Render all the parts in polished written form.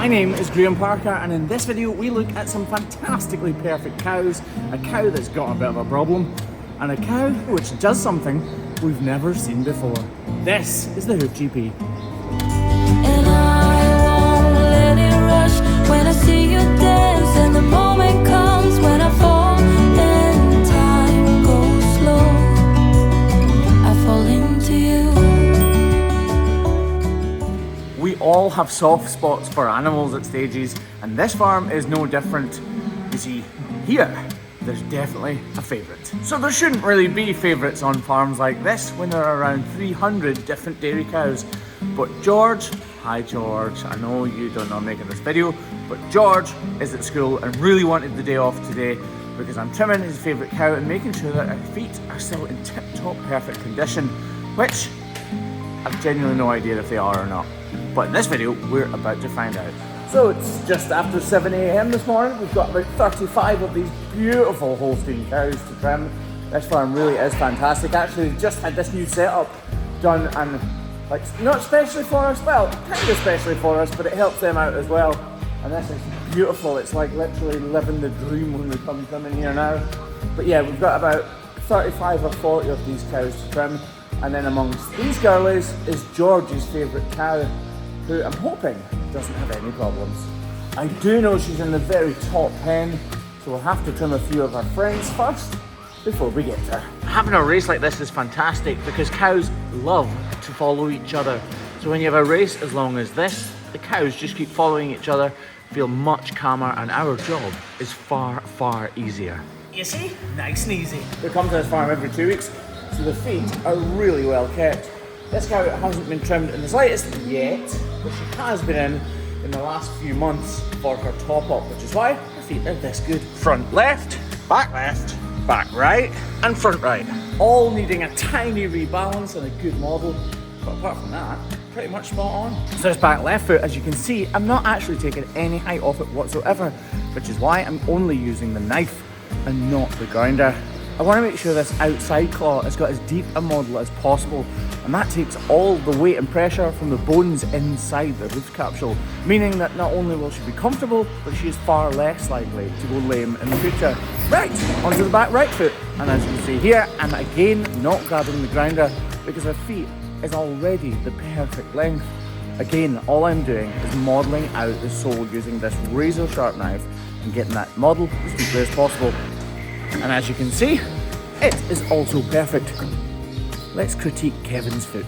My name is Graham Parker, and in this video we look at some fantastically perfect cows, a cow that's got a bit of a problem, and a cow which does something we've never seen before. This is the Hoof GP. And I won't let it rush when I see you dance, and the moment comes when I fall and time goes slow. I fall into you. We all have soft spots for animals at stages, and this farm is no different. You see, here, there's definitely a favourite. So there shouldn't really be favourites on farms like this when there are around 300 different dairy cows. But George, hi George, I know you don't know I'm making this video, but George is at school and really wanted the day off today because I'm trimming his favourite cow and making sure that her feet are still in tip-top perfect condition, which I've genuinely no idea if they are or not. But in this video, we're about to find out. So it's just after 7 AM this morning. We've got about 35 of these beautiful Holstein cows to trim. This farm really is fantastic. Actually, we've just had this new setup done, and like, not especially for us, well, kind of especially for us, but it helps them out as well. And this is beautiful. It's like literally living the dream when we come trimming here now. But yeah, we've got about 35 or 40 of these cows to trim. And then amongst these girlies is George's favourite cow, who I'm hoping doesn't have any problems. I do know she's in the very top pen, so we'll have to trim a few of her friends first before we get to her. Having a race like this is fantastic because cows love to follow each other. So when you have a race as long as this, the cows just keep following each other, feel much calmer, and our job is far, far easier. You see? Nice and easy. We come to this farm every 2 weeks, so the feet are really well kept. This cow hasn't been trimmed in the slightest yet, but she has been in the last few months for her top up, which is why her feet are this good. Front left, back right, and front right. All needing a tiny rebalance and a good model, but apart from that, pretty much spot on. So this back left foot, as you can see, I'm not actually taking any height off it whatsoever, which is why I'm only using the knife and not the grinder. I want to make sure this outside claw has got as deep a model as possible, and that takes all the weight and pressure from the bones inside the hoof capsule, meaning that not only will she be comfortable, but she is far less likely to go lame in the future. Right, onto the back right foot, and as you can see here, I'm again not grabbing the grinder because her feet is already the perfect length. Again, all I'm doing is modelling out the sole using this razor sharp knife and getting that model as deeply as possible. And as you can see, it is also perfect. Let's critique Kevin's foot.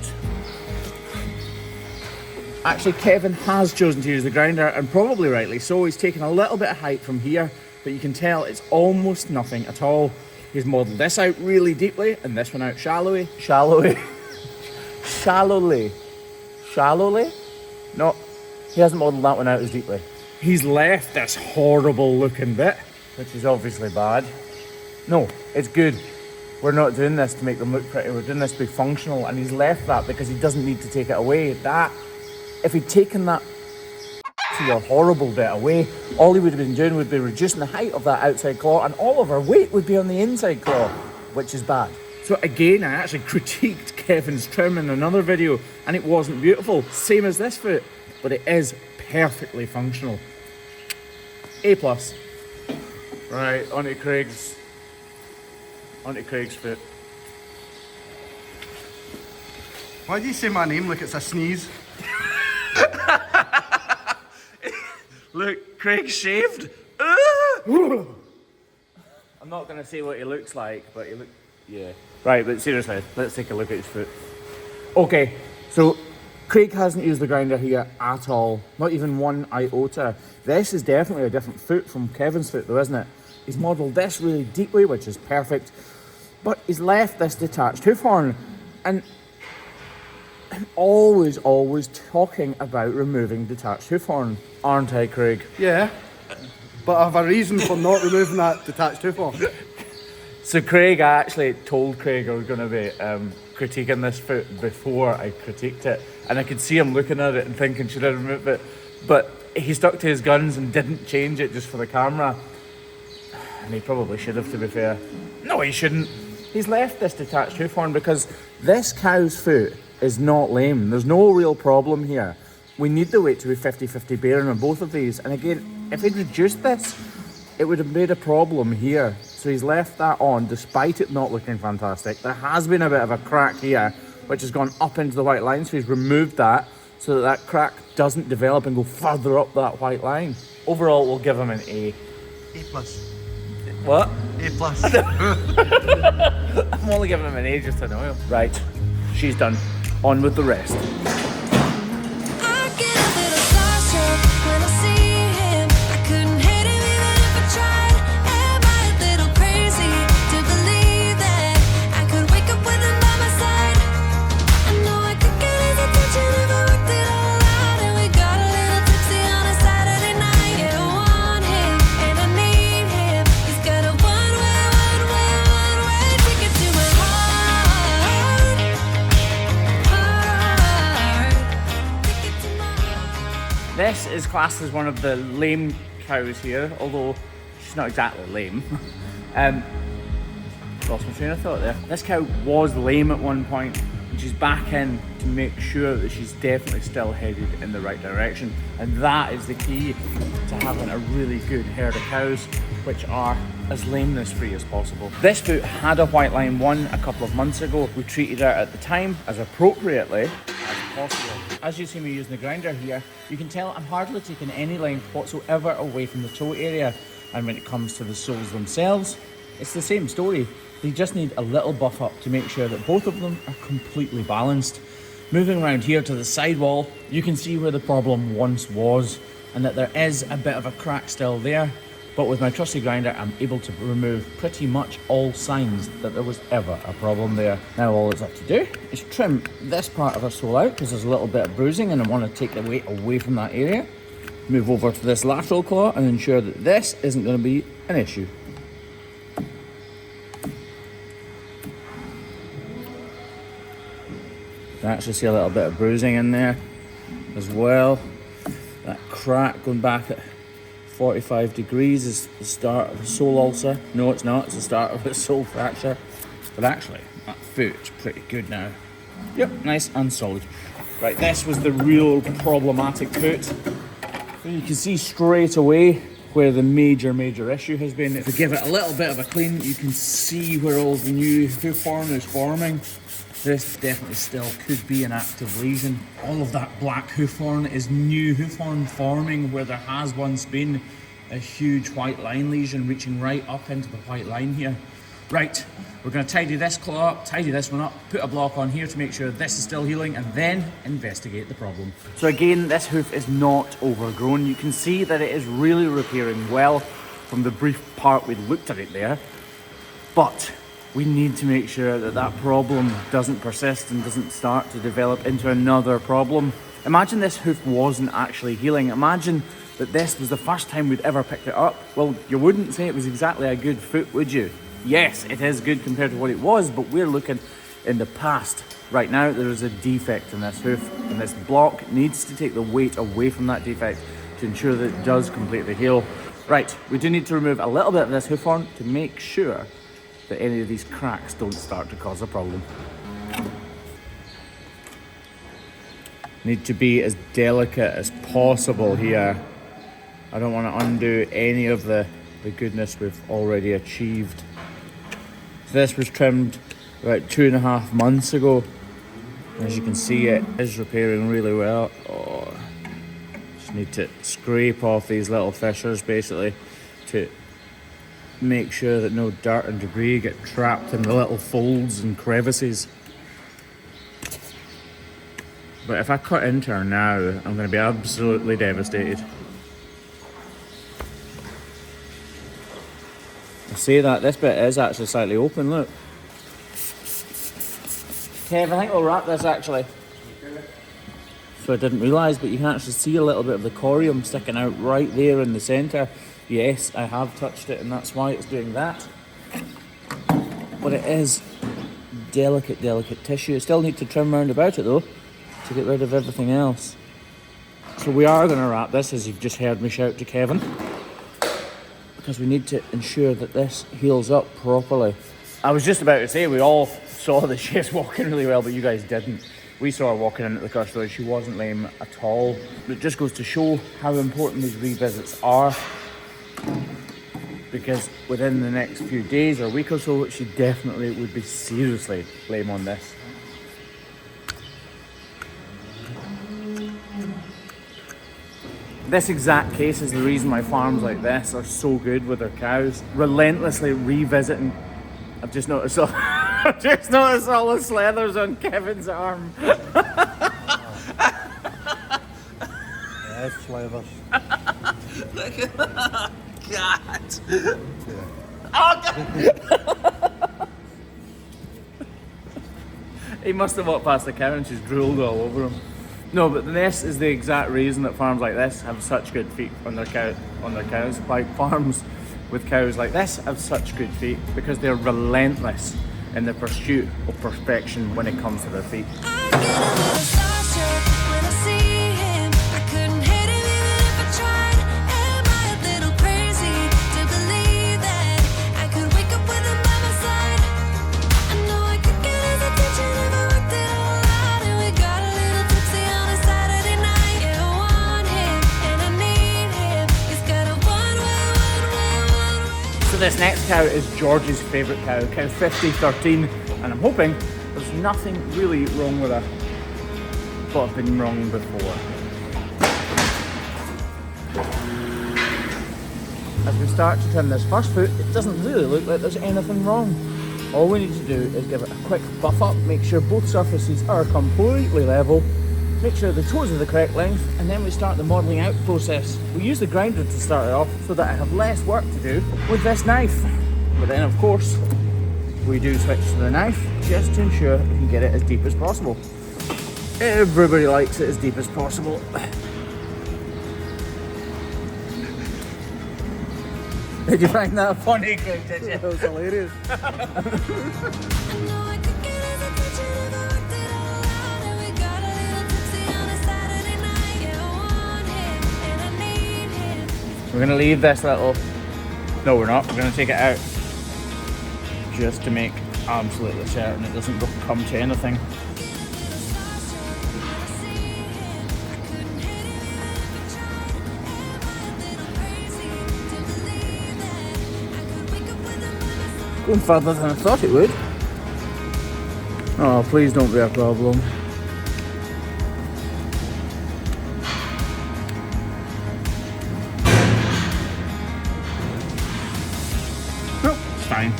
Actually, Kevin has chosen to use the grinder, and probably rightly so. He's taken a little bit of height from here, but you can tell it's almost nothing at all. He's modelled this out really deeply, and this one out shallowly. No, he hasn't modelled that one out as deeply. He's left this horrible looking bit, which is obviously bad. No, it's good. We're not doing this to make them look pretty, we're doing this to be functional, and he's left that because he doesn't need to take it away. That, if he'd taken that your horrible bit away, all he would have been doing would be reducing the height of that outside claw, and all of our weight would be on the inside claw, which is bad. So again, I actually critiqued Kevin's trim in another video, and it wasn't beautiful, same as this foot, but it is perfectly functional. A+. Right, onto Craig's foot. Why do you say my name like it's a sneeze? Look, Craig shaved. I'm not going to say what he looks like, but yeah. Right, but seriously, let's take a look at his foot. Okay, so Craig hasn't used the grinder here at all. Not even one iota. This is definitely a different foot from Kevin's foot though, isn't it? He's modelled this really deeply, which is perfect. But he's left this detached hoof horn, and I'm always talking about removing detached hoof horn, aren't I, Craig? Yeah, but I have a reason for not removing that detached hoof horn. So Craig, I actually told Craig I was going to be critiquing this foot before I critiqued it, and I could see him looking at it and thinking, should I remove it? But he stuck to his guns and didn't change it just for the camera. And he probably should have, to be fair. No, he shouldn't. He's left this detached hoof horn because this cow's foot is not lame. There's no real problem here. we need the weight to be 50-50 bearing on both of these. And again, if he'd reduced this, it would have made a problem here. So he's left that on despite it not looking fantastic. There has been a bit of a crack here, which has gone up into the white line. So he's removed that so that that crack doesn't develop and go further up that white line. Overall, we'll give him an A. A plus. What? A plus. I'm only giving him an A just to annoy him. Right, she's done. On with the rest. I get a little starstruck when I see him. I couldn't hate him even if I tried. Am I a little crazy to believe that I could wake up with him by my side? I know I could get his attention if I worked it all out. And we got a little tipsy on a Saturday night. Yeah, I want him and I need him. He's got a one-way ticket to my heart. Ticket to my heart. This is classed as one of the lame cows here, although she's not exactly lame. Lost my train of thought there. This cow was lame at one point, and she's back in to make sure that she's definitely still headed in the right direction. And that is the key to having a really good herd of cows, which are as lameness free as possible. This foot had a white line 1 a couple of months ago. We treated her at the time as appropriately as possible. As you see me using the grinder here, you can tell I'm hardly taking any length whatsoever away from the toe area. And when it comes to the soles themselves, it's the same story. They just need a little buff up to make sure that both of them are completely balanced. Moving around here to the sidewall, you can see where the problem once was and that there is a bit of a crack still there. But with my trusty grinder, I'm able to remove pretty much all signs that there was ever a problem there. Now all it's up to do is trim this part of our sole out because there's a little bit of bruising and I want to take the weight away from that area. Move over to this lateral claw and ensure that this isn't going to be an issue. You can actually see a little bit of bruising in there as well. That crack going back at 45 degrees is the start of a sole ulcer. No, it's not. It's the start of a sole fracture. But actually, that foot's pretty good now. Yep, nice and solid. Right, this was the real problematic foot. So you can see straight away where the major issue has been. If we give it a little bit of a clean, you can see where all the new hoof horn is forming. This definitely still could be an active lesion. All of that black hoof horn is new hoof horn forming where there has once been a huge white line lesion reaching right up into the white line here. Right, we're going to tidy this claw up, tidy this one up, put a block on here to make sure this is still healing, and then investigate the problem. So again, this hoof is not overgrown. You can see that it is really repairing well from the brief part we looked at it there. But we need to make sure that that problem doesn't persist and doesn't start to develop into another problem. Imagine this hoof wasn't actually healing. Imagine that this was the first time we'd ever picked it up. Well, you wouldn't say it was exactly a good foot, would you? Yes, it is good compared to what it was, but we're looking in the past. Right now, there is a defect in this hoof, and this block needs to take the weight away from that defect to ensure that it does completely heal. Right, we do need to remove a little bit of this hoof horn to make sure that any of these cracks don't start to cause a problem. Need to be as delicate as possible here. I don't want to undo any of the goodness we've already achieved. So this was trimmed about 2.5 months ago. As you can see, it is repairing really well. Oh, just need to scrape off these little fissures basically to make sure that no dirt and debris get trapped in the little folds and crevices. But if I cut into her now, I'm going to be absolutely devastated. I say that, this bit is actually slightly open, look. Kev, I think we'll wrap this actually. So I didn't realise, but you can actually see a little bit of the corium sticking out right there in the centre. Yes, I have touched it and that's why it's doing that. But it is delicate tissue. You still need to trim around about it though, to get rid of everything else. So we are going to wrap this, as you've just heard me shout to Kevin, because we need to ensure that this heals up properly. I was just about to say we all saw the chefs walking really well, but you guys didn't. We saw her walking into the custody, she wasn't lame at all. It just goes to show how important these revisits are, because within the next few days or week or so, she definitely would be seriously lame on this. This exact case is the reason why farms like this are so good with their cows. Relentlessly revisiting. I've just noticed all, I've just noticed all the slethers on Kevin's arm. Yeah, slithers. Look at that. God. Oh, God. He must have walked past the cow and she's drooled all over him. No, but this is the exact reason that farms like this have such good feet on their cows. Why farms with cows like this have such good feet, because they're relentless in the pursuit of perfection when it comes to their feet. So this next cow is George's favourite cow, cow 5013, and I'm hoping there's nothing really wrong with her, but I've been wrong before. As we start to trim this first foot, it doesn't really look like there's anything wrong. All we need to do is give it a quick buff up, make sure both surfaces are completely level, make sure the toes are the correct length, and then we start the modelling out process. We use the grinder to start it off so that I have less work to do with this knife. But then of course, we do switch to the knife just to ensure we can get it as deep as possible. Everybody likes it as deep as possible. Did you find that funny, Greg, did you? That was hilarious. We're going to leave this little... No, we're not. We're going to take it out just to make absolutely certain it doesn't come to anything. Going further than I thought it would. Oh, please don't be a problem. Nope, it's fine.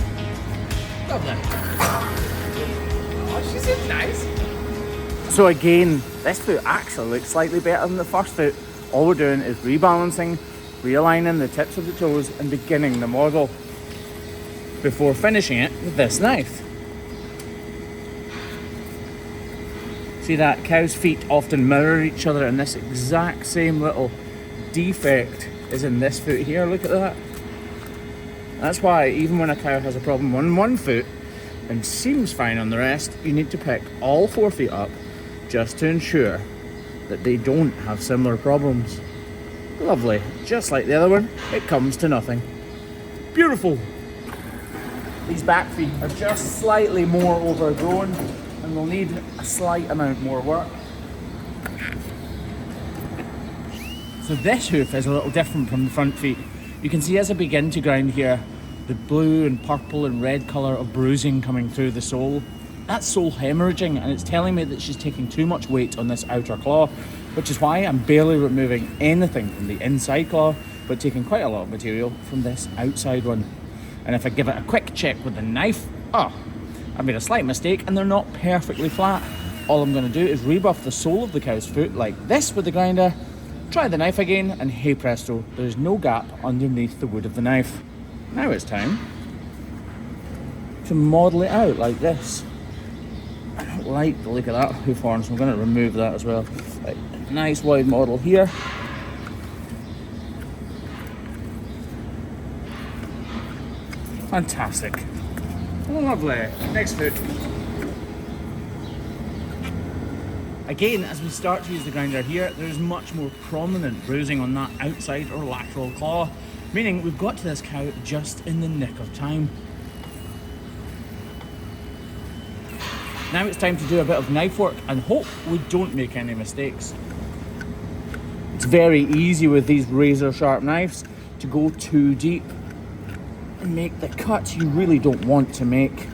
Lovely. Oh, she seems nice. So again, this foot actually looks slightly better than the first foot. All we're doing is rebalancing, realigning the tips of the toes and beginning the model before finishing it with this knife. See that cow's feet often mirror each other, and this exact same little defect is in this foot here. Look at that. That's why even when a cow has a problem on one foot and seems fine on the rest, you need to pick all 4 feet up just to ensure that they don't have similar problems. Lovely. Just like the other one, it comes to nothing. Beautiful. These back feet are just slightly more overgrown and will need a slight amount more work. So this hoof is a little different from the front feet. You can see as I begin to grind here, the blue and purple and red colour of bruising coming through the sole. That's sole hemorrhaging, and it's telling me that she's taking too much weight on this outer claw, which is why I'm barely removing anything from the inside claw, but taking quite a lot of material from this outside one. And if I give it a quick check with the knife, I made a slight mistake and they're not perfectly flat. All I'm going to do is rebuff the sole of the cow's foot like this with the grinder, try the knife again, and hey presto, there's no gap underneath the wood of the knife. Now it's time to model it out like this. I don't like the look of that hoof horn, so I'm going to remove that as well. Right, nice wide model here. Fantastic. Lovely. Next foot. Again, as we start to use the grinder here, there's much more prominent bruising on that outside or lateral claw, meaning we've got to this cow just in the nick of time. Now it's time to do a bit of knife work and hope we don't make any mistakes. It's very easy with these razor sharp knives to go too deep and make the cuts you really don't want to make.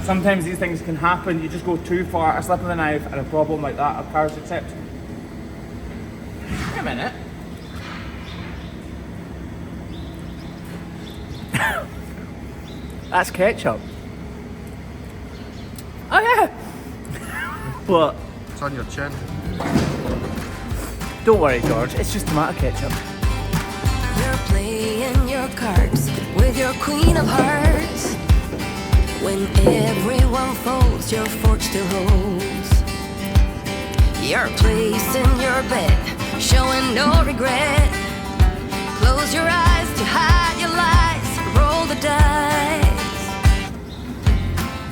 Sometimes these things can happen, you just go too far, a slip of the knife and a problem like that occurs, except... Wait a minute. That's ketchup. Oh yeah! What? It's on your chin. Don't worry, George, it's just tomato ketchup. You're playing your cards with your queen of hearts. When everyone folds, your fork still holds. You're placing your bet, showing no regret. Close your eyes to hide your lies, roll the dice.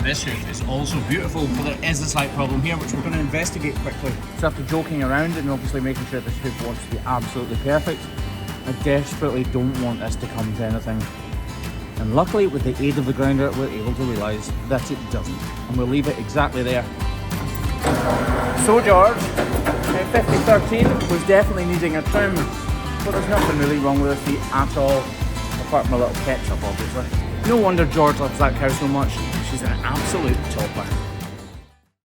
This hoof is also beautiful, but there is a slight problem here which we're going to investigate quickly. So after joking around and obviously making sure this hoof wants to be absolutely perfect, I desperately don't want this to come to anything. And luckily, with the aid of the grinder, we're able to realise that it doesn't. And we'll leave it exactly there. So George, 5013 was definitely needing a trim, but there's nothing really wrong with this feet at all, apart from a little ketchup obviously. No wonder George loves that cow so much. She's an absolute topper.